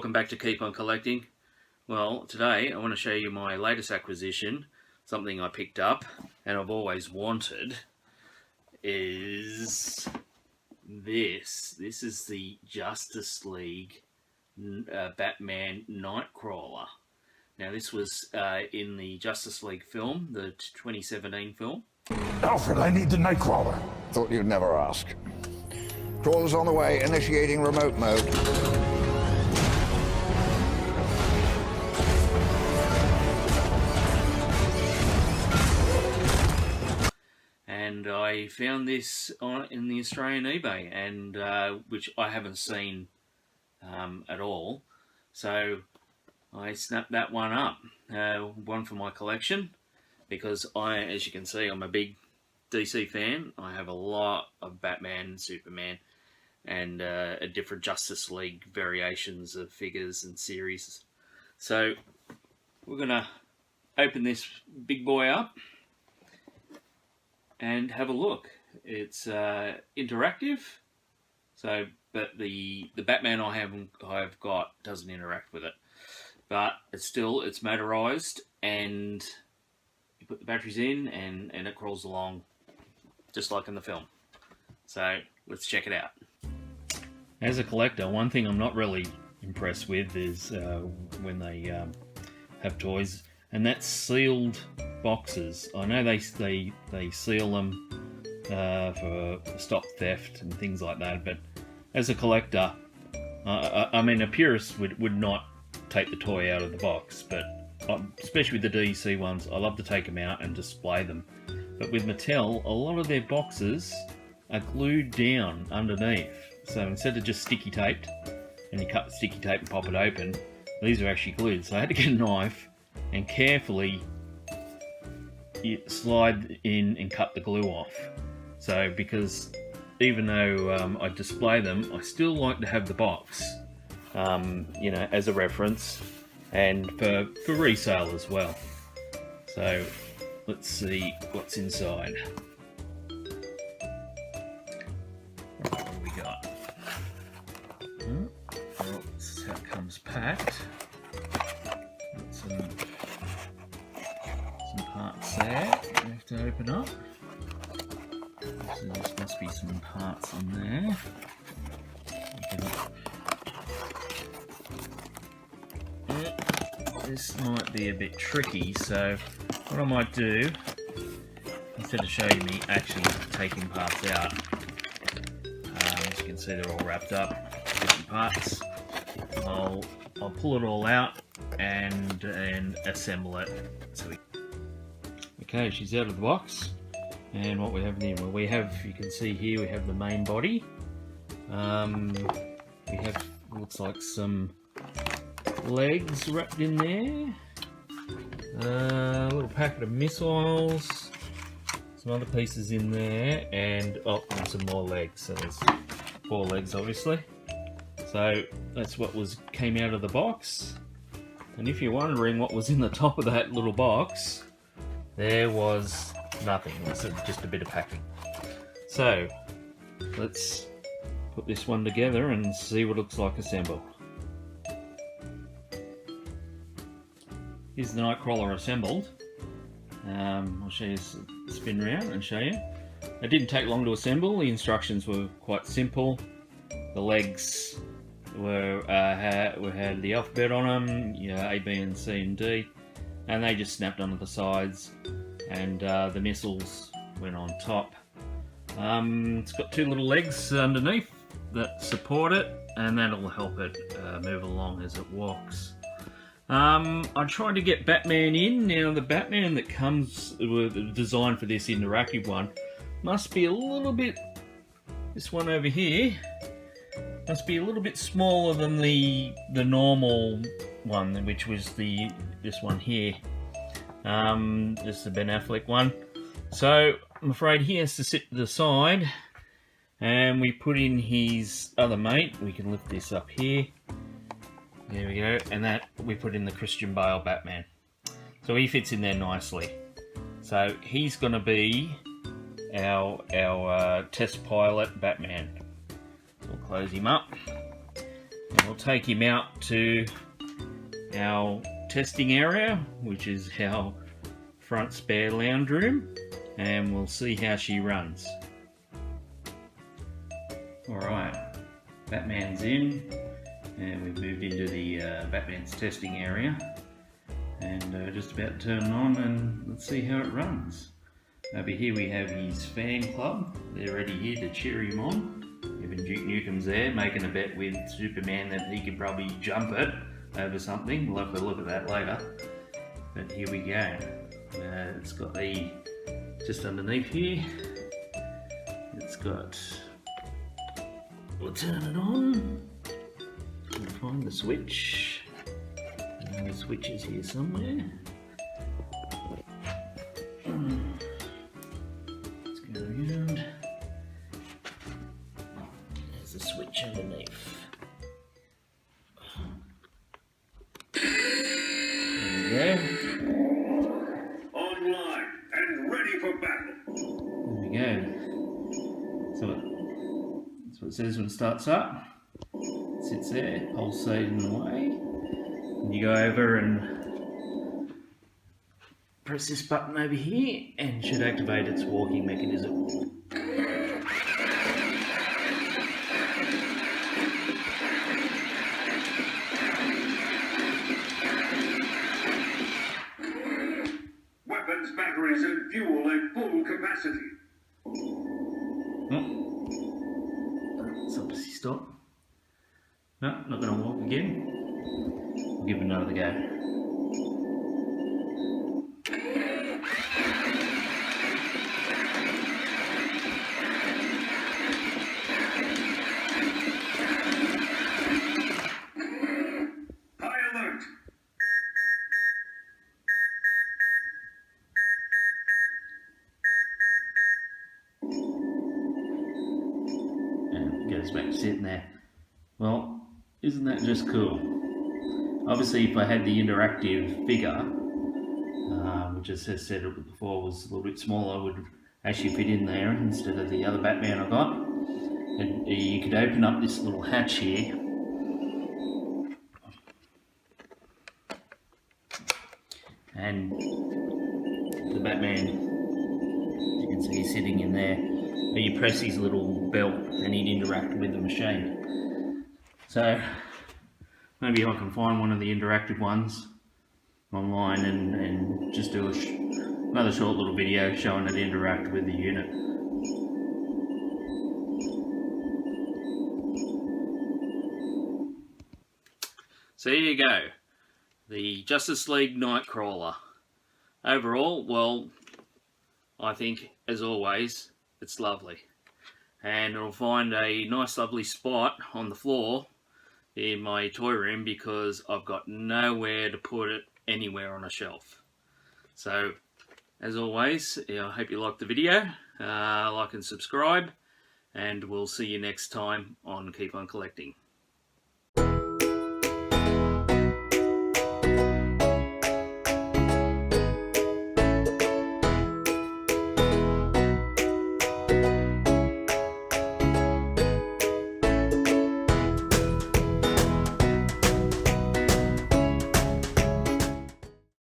welcome back to Keep On Collecting. Well, today I want to show you my latest acquisition, something I picked up and I've always wanted, is this. This is the Justice League Batman Knightcrawler. Now this was in the Justice League film, the 2017 film. Alfred, I need the Knightcrawler. Thought you'd never ask. Crawler's on the way, initiating remote mode. And I found this in the Australian eBay, and which I haven't seen at all. So I snapped that one up, one for my collection, because as you can see, I'm a big DC fan. I have a lot of Batman, Superman, and different Justice League variations of figures and series. So we're going to open this big boy up and have a look. It's interactive, but the Batman I've got doesn't interact with it. But it's motorized, and you put the batteries in and it crawls along just like in the film. So let's check it out. As a collector, one thing I'm not really impressed with is when they have toys, and that's sealed boxes. I know they seal them for stop theft and things like that, but as a collector, I mean, a purist would not take the toy out of the box, but especially with the DC ones, I love to take them out and display them. But with Mattel, a lot of their boxes are glued down underneath. So instead of just sticky taped, and you cut the sticky tape and pop it open, these are actually glued. So I had to get a knife and carefully slide in and cut the glue off. So because even though I display them, I still like to have the box, you know, as a reference, and for resale as well. So let's see what's inside. What do we got? Well, this is how it comes packed. Got some parts there we have to open up. So there must be some parts in there. This might be a bit tricky, so what I might do, instead of showing me actually taking parts out, as you can see they're all wrapped up, different parts, I'll pull it all out and assemble it. Okay, she's out of the box, and what we have in here, you can see here, we have the main body. We have, looks like some legs wrapped in there, a little packet of missiles, some other pieces in there, and some more legs. So there's 4 legs, obviously. So that's what came out of the box. And if you're wondering what was in the top of that little box, there was nothing. It was just a bit of packing. So let's put this one together and see what it looks like assembled. Here's the Knightcrawler assembled. I'll show you, spin around and show you. It didn't take long to assemble. The instructions were quite simple. The legs had the alphabet on them, you know, A, B, and C, and D, and they just snapped onto the sides, and the missiles went on top. It's got 2 little legs underneath that support it, and that'll help it move along as it walks. I tried to get Batman in. Now the Batman that comes designed for this interactive one must be a little bit, this one over here, must be a little bit smaller than the normal one, which was this one here. This is the Ben Affleck one. So I'm afraid he has to sit to the side, and we put in his other mate. We can lift this up here. There we go, and that we put in the Christian Bale Batman. So he fits in there nicely. So he's going to be our test pilot Batman. So we'll close him up. And we'll take him out to our testing area, which is our front spare lounge room, and we'll see how she runs. Alright, Batman's in, and we've moved into the Batman's testing area, and just about to turn it on, and let's see how it runs. Over here we have his fan club. They're ready here to cheer him on. Even Duke Nukem's there making a bet with Superman that he could probably jump it over something. We'll have to look at that later. But here we go. It's got the, just underneath here, it's got, we'll turn it on. We'll find the switch. And the switch is here somewhere. Let's go around. There's the switch underneath. There we go. Online and ready for battle. There we go. So that's what it says when it starts up. It sits there, pulsating away. And you go over and press this button over here and it should activate its walking mechanism. Weapons, batteries and fuel at full capacity. Oh, it's obviously stopped. No, not going to walk again. We'll give it another go. High alert. And it goes back to sitting there. Well, isn't that just cool? Obviously, if I had the interactive figure, which as I said before was a little bit smaller, would actually fit in there instead of the other Batman I got. And you could open up this little hatch here, and the Batman, as you can see, is sitting in there. And you press his little belt and he'd interact with the machine. So maybe I can find one of the interactive ones online and just do another short little video showing it interact with the unit. So here you go, the Justice League Knightcrawler. Overall, well, I think as always it's lovely, and it'll find a nice lovely spot on the floor in my toy room because I've got nowhere to put it anywhere on a shelf. So as always, I hope you liked the video. Like and subscribe, and we'll see you next time on Keep On Collecting.